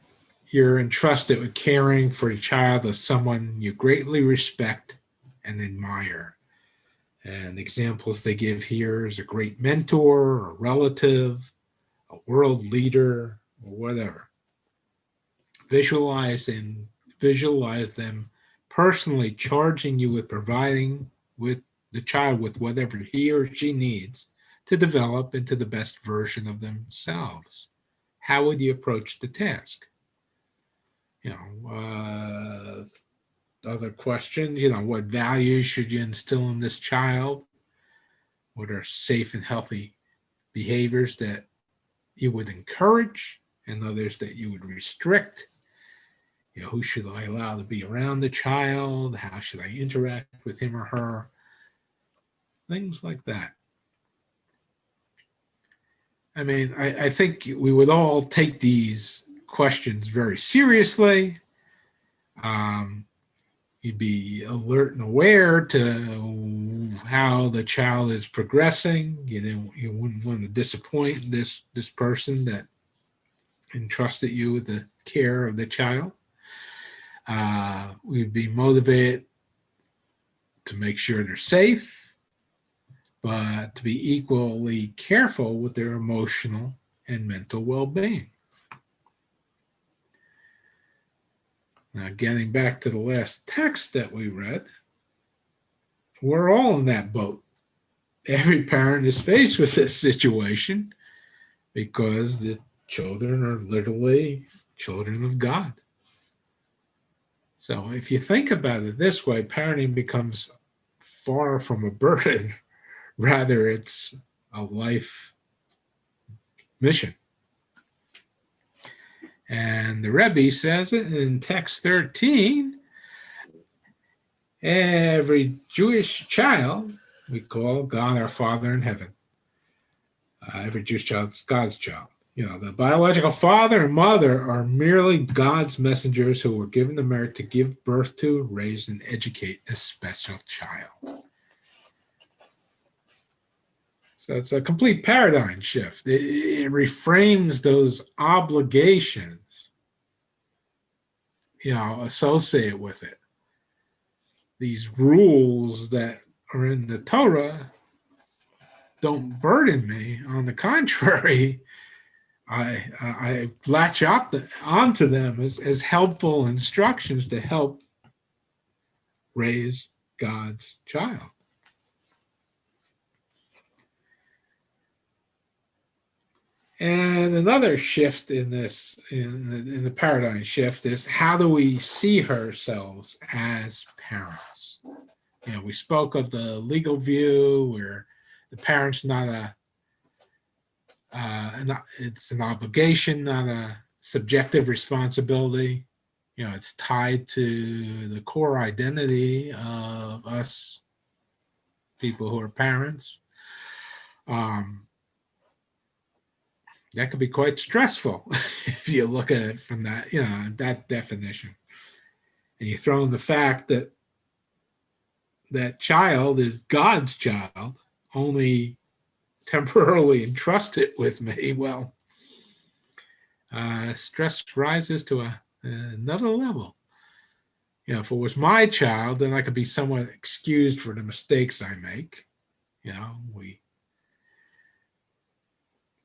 Speaker 1: you're entrusted with caring for a child of someone you greatly respect and admire. And examples they give here is a great mentor, a relative, a world leader, or whatever. Visualize them personally charging you with providing with the child with whatever he or she needs to develop into the best version of themselves. How would you approach the task? Other questions, what values should you instill in this child? What are safe and healthy behaviors that you would encourage and others that you would restrict? Who should I allow to be around the child? How should I interact with him or her? Things like that. I mean, I think we would all take these questions very seriously. You'd be alert and aware to how the child is progressing. You wouldn't want to disappoint this person that entrusted you with the care of the child. We'd be motivated to make sure they're safe, but to be equally careful with their emotional and mental well-being. Now, getting back to the last text that we read, we're all in that boat. Every parent is faced with this situation because the children are literally children of God. So if you think about it this way, parenting becomes far from a burden. Rather, it's a life mission. And the Rebbe says it in text 13, every Jewish child we call God our Father in heaven. Every Jewish child is God's child. The biological father and mother are merely God's messengers who were given the merit to give birth to, raise, and educate a special child. So it's a complete paradigm shift. It reframes those obligations, associated with it. These rules that are in the Torah don't burden me. On the contrary, I latch onto them as helpful instructions to help raise God's child. And another shift in this, in the paradigm shift, is how do we see ourselves as parents? We spoke of the legal view where the parent's it's an obligation, not a subjective responsibility. It's tied to the core identity of us people who are parents. That could be quite stressful if you look at it from that, that definition. And you throw in the fact that that child is God's child, only temporarily entrusted with me. Well, stress rises to another level. If it was my child, then I could be somewhat excused for the mistakes I make. We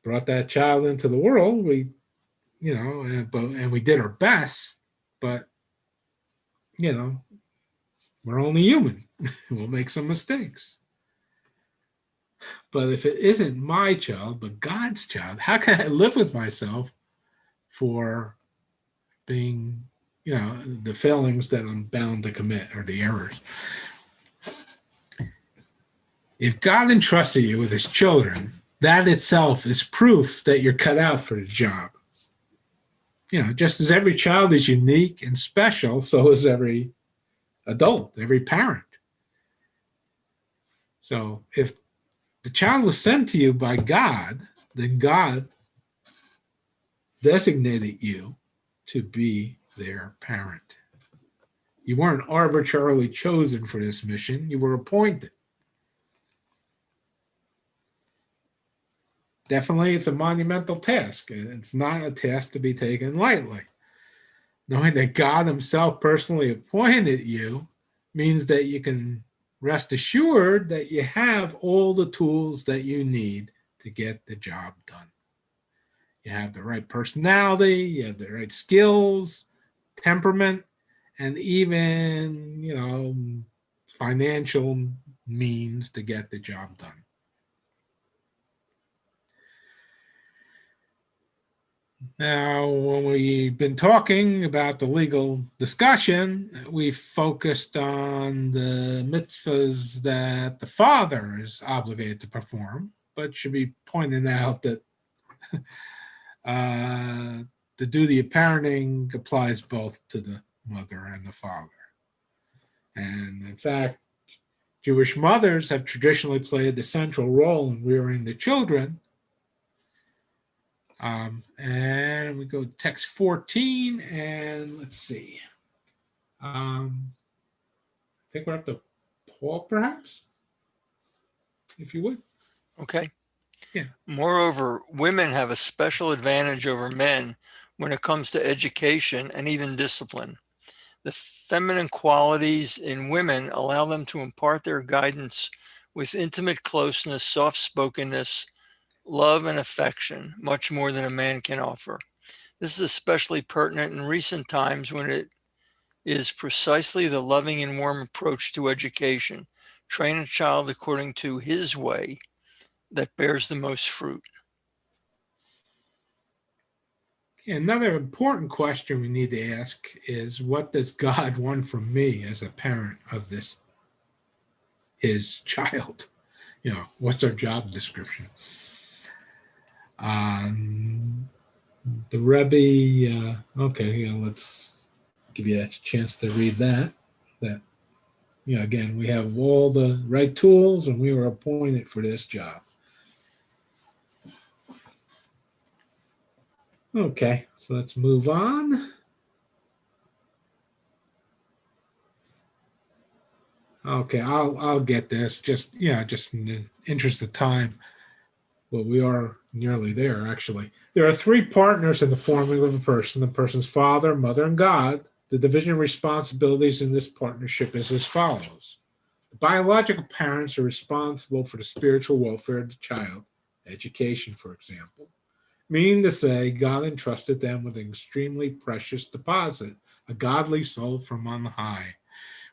Speaker 1: brought that child into the world. And we did our best, but we're only human. We'll make some mistakes. But if it isn't my child, but God's child, how can I live with myself for being, the failings that I'm bound to commit or the errors? If God entrusted you with his children, that itself is proof that you're cut out for the job. Just as every child is unique and special, so is every adult, every parent. So if the child was sent to you by God, then God designated you to be their parent. You weren't arbitrarily chosen for this mission, you were appointed. Definitely, it's a monumental task. It's not a task to be taken lightly. Knowing that God himself personally appointed you means that you can rest assured that you have all the tools that you need to get the job done. You have the right personality, you have the right skills, temperament, and even, financial means to get the job done. Now, when we've been talking about the legal discussion, we focused on the mitzvahs that the father is obligated to perform, but should be pointed out that the duty of parenting applies both to the mother and the father. And in fact, Jewish mothers have traditionally played the central role in rearing the children. And we go to text 14, and let's see. I think we're up to Paul, perhaps, if you would.
Speaker 5: Okay.
Speaker 1: Yeah.
Speaker 5: Moreover, women have a special advantage over men when it comes to education and even discipline. The feminine qualities in women allow them to impart their guidance with intimate closeness, soft-spokenness, love, and affection, much more than a man can offer. This is especially pertinent in recent times when it is precisely the loving and warm approach to education, train a child according to his way, that bears the most fruit.
Speaker 1: Another important question we need to ask is, what does God want from me as a parent of his child? What's our job description? The Rebbe, let's give you a chance to read that. Again, we have all the right tools and we were appointed for this job. Okay, so let's move on. Okay, I'll get this. Just in the interest of time. Well, we are nearly there, actually. There are three partners in the forming of a person: the person's father, mother, and God. The division of responsibilities in this partnership is as follows. The biological parents are responsible for the spiritual welfare of the child, education, for example. Meaning to say, God entrusted them with an extremely precious deposit, a godly soul from on high,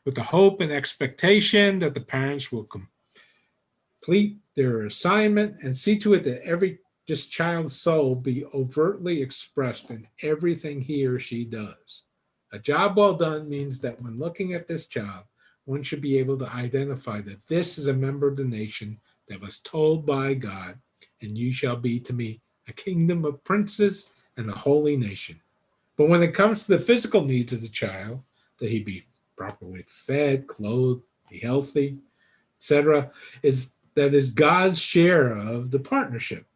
Speaker 1: with the hope and expectation that the parents will complete their assignment and see to it that this child's soul be overtly expressed in everything he or she does. A job well done means that when looking at this child, one should be able to identify that this is a member of the nation that was told by God, and you shall be to me a kingdom of princes and a holy nation. But when it comes to the physical needs of the child, that he be properly fed, clothed, be healthy, etc., that is God's share of the partnership.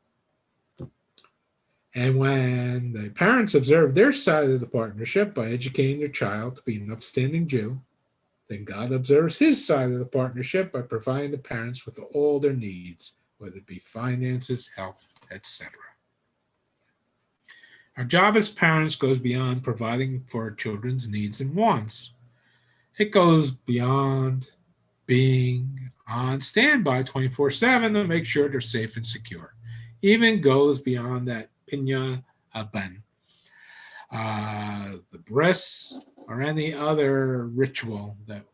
Speaker 1: And when the parents observe their side of the partnership by educating their child to be an upstanding Jew, then God observes his side of the partnership by providing the parents with all their needs, whether it be finances, health, etc. Our job as parents goes beyond providing for our children's needs and wants. It goes beyond being on standby 24/7 to make sure they're safe and secure. Even goes beyond that pinya haben, the bris, or any other ritual that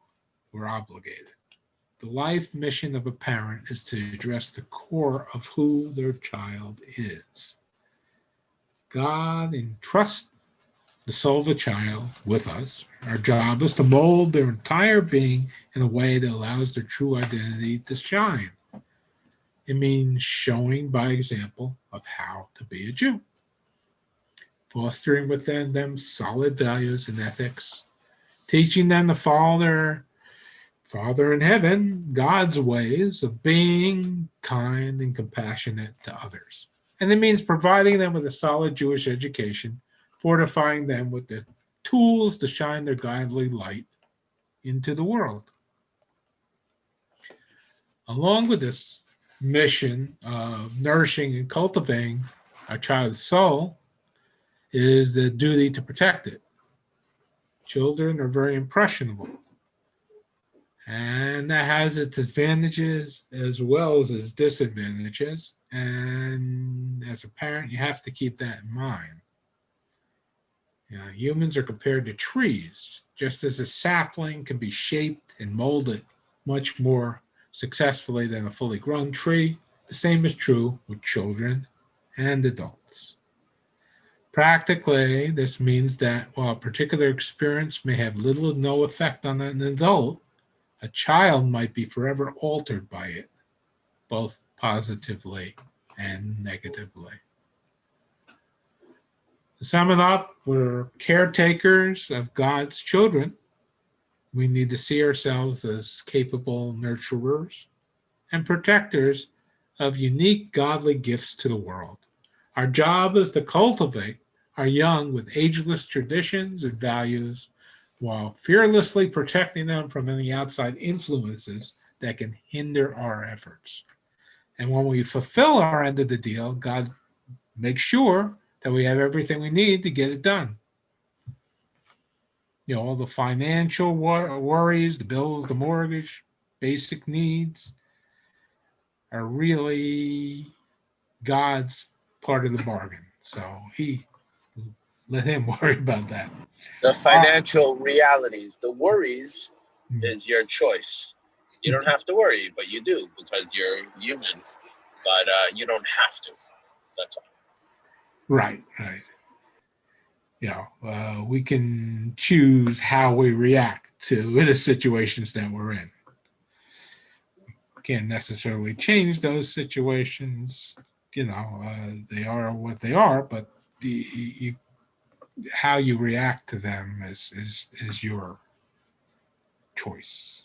Speaker 1: we're obligated. the life mission of a parent is to address the core of who their child is. God entrusts the soul of a child with us. Our job is to mold their entire being in a way that allows their true identity to shine. It means showing by example of how to be a Jew, fostering within them solid values and ethics, teaching them to follow their Father in heaven, God's ways of being kind and compassionate to others. And it means providing them with a solid Jewish education, fortifying them with the tools to shine their godly light into the world. Along with this mission of nourishing and cultivating our child's soul is the duty to protect it. Children are very impressionable, and that has its advantages as well as its disadvantages. And as a parent, you have to keep that in mind. Humans are compared to trees. Just as a sapling can be shaped and molded much more successfully than a fully grown tree, the same is true with children and adults. Practically, this means that while a particular experience may have little to no effect on an adult, a child might be forever altered by it, both positively and negatively. To sum it up, we're caretakers of God's children. We need to see ourselves as capable nurturers and protectors of unique godly gifts to the world. Our job is to cultivate our young with ageless traditions and values while fearlessly protecting them from any outside influences that can hinder our efforts. And when we fulfill our end of the deal, God makes sure that we have everything we need to get it done. All the financial worries, the bills, the mortgage, basic needs are really God's part of the bargain. So let him worry about that.
Speaker 3: The financial realities, the worries is your choice. You don't have to worry, but you do because you're human. But you don't have to. That's all.
Speaker 1: Right. We can choose how we react to the situations that we're in. Can't necessarily change those situations. They are what they are, but how you react to them is your choice.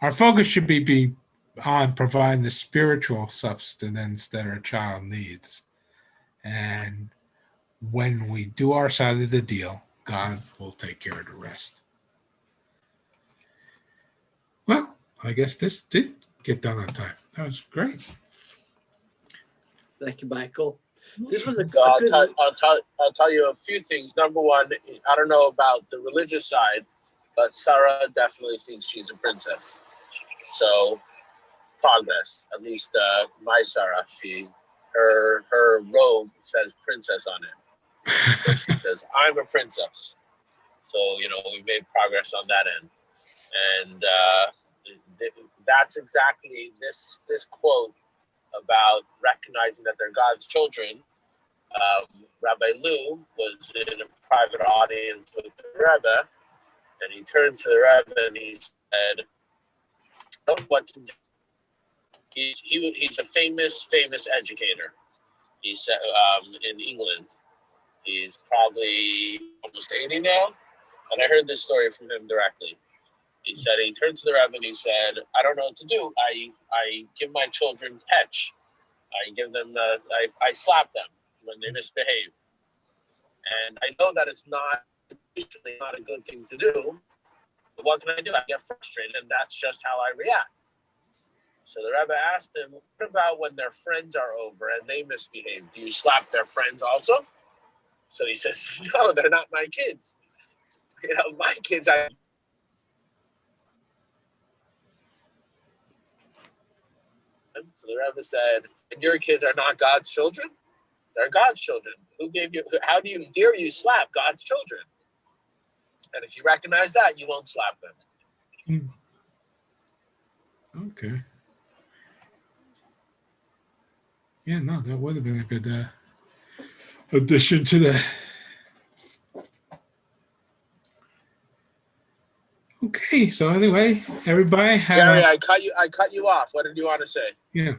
Speaker 1: Our focus should be on providing the spiritual substance that our child needs. And when we do our side of the deal, God will take care of the rest. Well, I guess this did get done on time. That was great.
Speaker 4: Thank you, Michael. This was a
Speaker 3: So
Speaker 4: good.
Speaker 3: I'll tell you a few things. Number one, I don't know about the religious side, but Sarah definitely thinks she's a princess. So progress. At least my Sarah, her robe says princess on it. So she says, I'm a princess. So, we made progress on that end. And that's exactly this quote about recognizing that they're God's children. Rabbi Lou was in a private audience with the Rebbe, and he turned to the Rebbe and he said, "Know what to do." He's a famous educator. He said in England. He's probably almost 80 now, and I heard this story from him directly. He said he turned to the Rebbe and he said, "I don't know what to do. I give my children petch. I give them I slap them when they misbehave, and I know that it's usually not a good thing to do. But what can I do? I get frustrated, and that's just how I react." So the Rebbe asked him, "What about when their friends are over and they misbehave? Do you slap their friends also?" So he says, "No, they're not my kids. My kids are." So the Rebbe said, "And your kids are not God's children? They're God's children. Who gave you? How dare you slap God's children? And if you recognize that, you won't slap them."
Speaker 1: Okay. Yeah, no, that would have been a good addition to that. Okay, so anyway, everybody have
Speaker 3: Jerry, I cut you off. What did you want to say?
Speaker 1: yeah.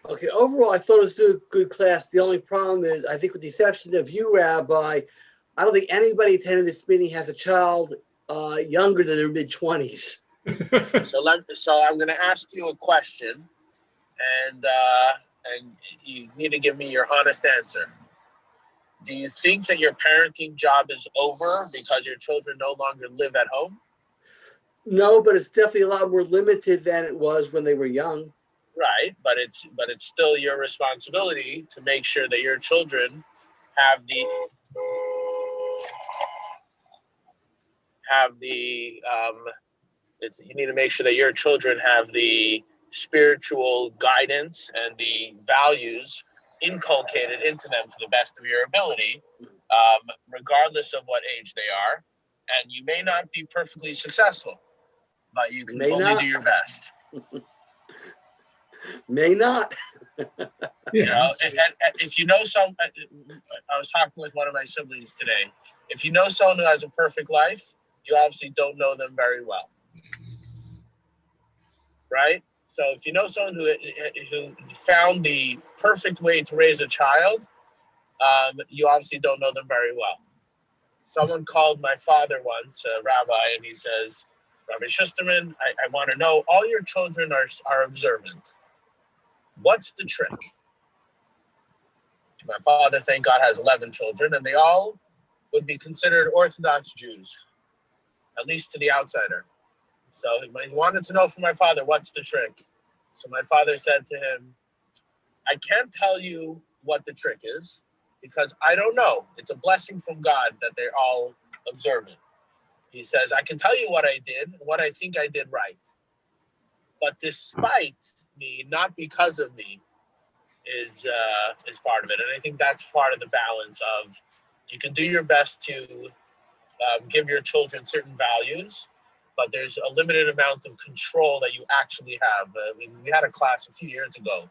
Speaker 4: Okay, overall, I thought it was a good class. The only problem is, I think with the exception of you, Rabbi, I don't think anybody attending this meeting has a child younger than their mid-20s.
Speaker 3: So I'm going to ask you a question, and you need to give me your honest answer. Do you think that your parenting job is over because your children no longer live at home?
Speaker 4: No, but it's definitely a lot more limited than it was when they were young.
Speaker 3: Right, but it's still your responsibility to make sure that your children have the you need to make sure that your children have the spiritual guidance and the values inculcated into them to the best of your ability, regardless of what age they are. And you may not be perfectly successful, but you can only do your best.
Speaker 4: May not.
Speaker 3: You know, and if you know I was talking with one of my siblings today. If you know someone who has a perfect life, you obviously don't know them very well, right? So if you know someone who found the perfect way to raise a child, you obviously don't know them very well. Someone called my father once, a rabbi, and he says, Rabbi Schusterman, I want to know, all your children are observant. What's the trick? My father, thank God, has 11 children, and they all would be considered Orthodox Jews, at least to the outsider. So he wanted to know from my father, what's the trick? So my father said to him, I can't tell you what the trick is because I don't know. It's a blessing from God that they're all observant. He says, I can tell you what I did, what I think I did right. But despite me, not because of me, is part of it. And I think that's part of the balance of you can do your best to give your children certain values, but there's a limited amount of control that you actually have. We had a class a few years ago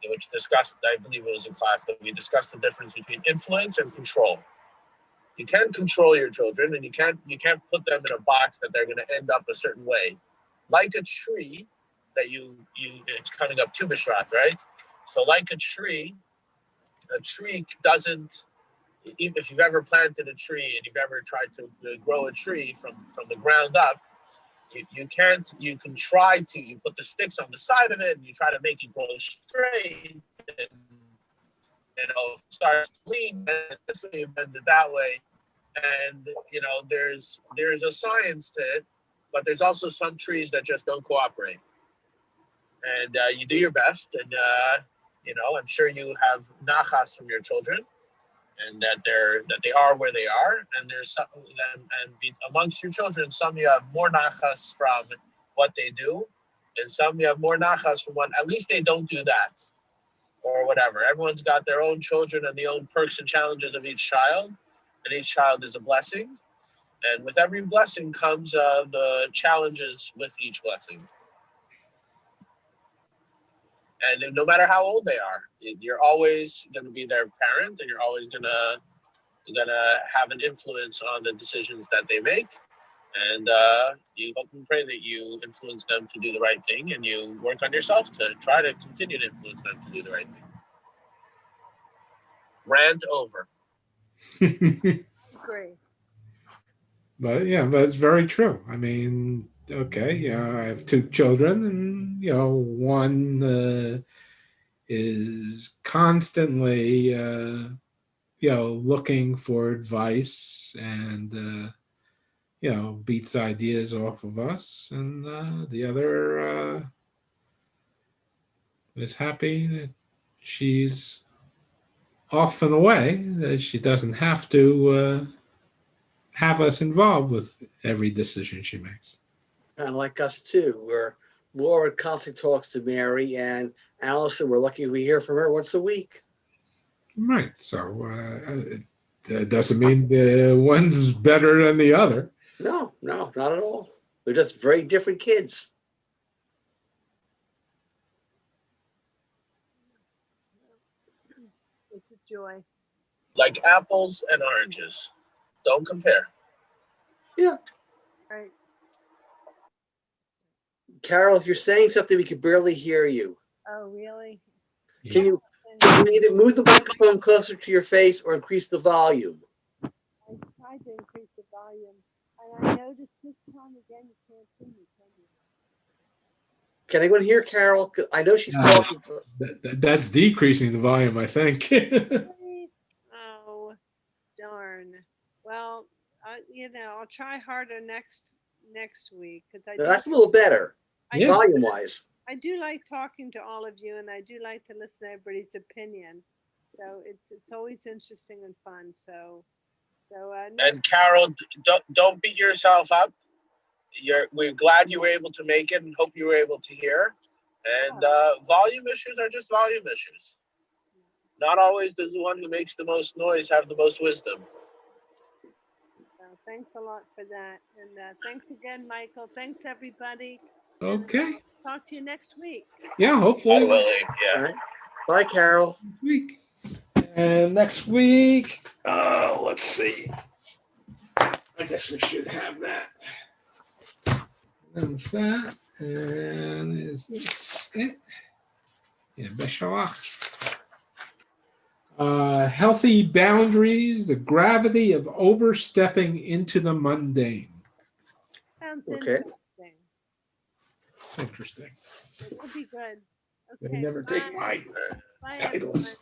Speaker 3: which discussed, I believe it was a class that we discussed the difference between influence and control. You can't control your children, and you can't put them in a box that they're going to end up a certain way. Like a tree that it's coming up Tu B'Shvat, right? So like a tree doesn't, if you've ever planted a tree and you've ever tried to grow a tree from the ground up, you can try to, you put the sticks on the side of it and you try to make it grow straight and start to lean this way, bend it that way. And there's a science to it, but there's also some trees that just don't cooperate. And you do your best, and I'm sure you have nachas from your children, and that they are where they are. And there's some, and amongst your children, some you have more nachas from what they do, and some you have more nachas from what at least they don't do that, or whatever. Everyone's got their own children and the own perks and challenges of each child, and each child is a blessing. And with every blessing comes the challenges with each blessing. And no matter how old they are, you're always going to be their parent, and you're always going to have an influence on the decisions that they make. And you hope and pray that you influence them to do the right thing, and you work on yourself to try to continue to influence them to do the right thing. Rant over.
Speaker 6: Agree.
Speaker 1: But it's very true. I mean, okay, I have two children, and one is constantly looking for advice and beats ideas off of us, and the other is happy that she's off and away, that she doesn't have to have us involved with every decision she makes.
Speaker 4: Kind of like us too, where Laura constantly talks to Mary, and Allison, we're lucky we hear from her once a week.
Speaker 1: Right. So that doesn't mean the one's better than the other.
Speaker 4: No, not at all. They're just very different kids.
Speaker 6: It's a joy.
Speaker 3: Like apples and oranges. Don't compare.
Speaker 4: Yeah.
Speaker 6: Right.
Speaker 4: Carol, if you're saying something, we can barely hear you.
Speaker 6: Oh, really?
Speaker 4: Can you either move the microphone closer to your face or increase the volume?
Speaker 6: I tried to increase the volume, and I noticed this time again you can't see me, can you?
Speaker 4: Can anyone hear Carol? 'Cause I know she's
Speaker 1: No.
Speaker 4: talking.
Speaker 1: That's decreasing the volume, I think.
Speaker 6: Really? Oh, darn. Well, I'll try harder next week because
Speaker 4: That's a little better,
Speaker 1: Yeah.
Speaker 4: volume-wise.
Speaker 6: I do like talking to all of you, and I do like to listen to everybody's opinion. So it's always interesting and fun. So next,
Speaker 3: And Carol, don't beat yourself up. We're glad you were able to make it and hope you were able to hear. And volume issues are just volume issues. Not always does the one who makes the most noise have the most wisdom.
Speaker 6: so thanks a lot for that, and thanks again, Michael. Thanks everybody.
Speaker 1: Okay.
Speaker 6: Talk to you next week.
Speaker 1: Yeah,
Speaker 3: Bye,
Speaker 1: hopefully
Speaker 3: Willie.
Speaker 4: All
Speaker 3: Yeah.
Speaker 4: right. Bye, Carol.
Speaker 1: next week. And next week, let's see. I guess we should have that. That's that. And is this it? Yeah, Beshalach. Healthy boundaries, the gravity of overstepping into the mundane.
Speaker 6: Sounds
Speaker 4: Okay.
Speaker 6: interesting.
Speaker 1: Interesting.
Speaker 6: It will be good.
Speaker 1: They
Speaker 6: Okay.
Speaker 1: never take
Speaker 6: bye.
Speaker 1: my
Speaker 6: Bye,
Speaker 1: titles.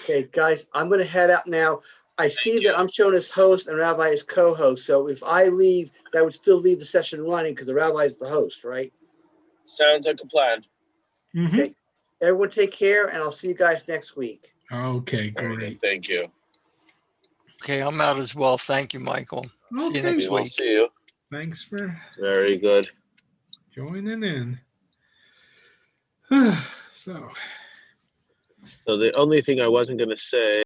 Speaker 4: Okay, guys, I'm going to head out now. I see that I'm shown as host and Rabbi as co-host. So if I leave, that would still leave the session running because the Rabbi is the host, right?
Speaker 3: Sounds like a plan.
Speaker 1: Mhm.
Speaker 4: Okay. Everyone take care, and I'll see you guys next week.
Speaker 1: Okay,
Speaker 3: Very
Speaker 1: great.
Speaker 3: good. Thank you.
Speaker 5: Okay, I'm out as well. Thank you, Michael. See you
Speaker 1: Okay.
Speaker 5: next
Speaker 3: We will
Speaker 5: week.
Speaker 3: see you.
Speaker 1: Thanks for
Speaker 3: Very good.
Speaker 1: joining in. So.
Speaker 3: So the only thing I wasn't going to say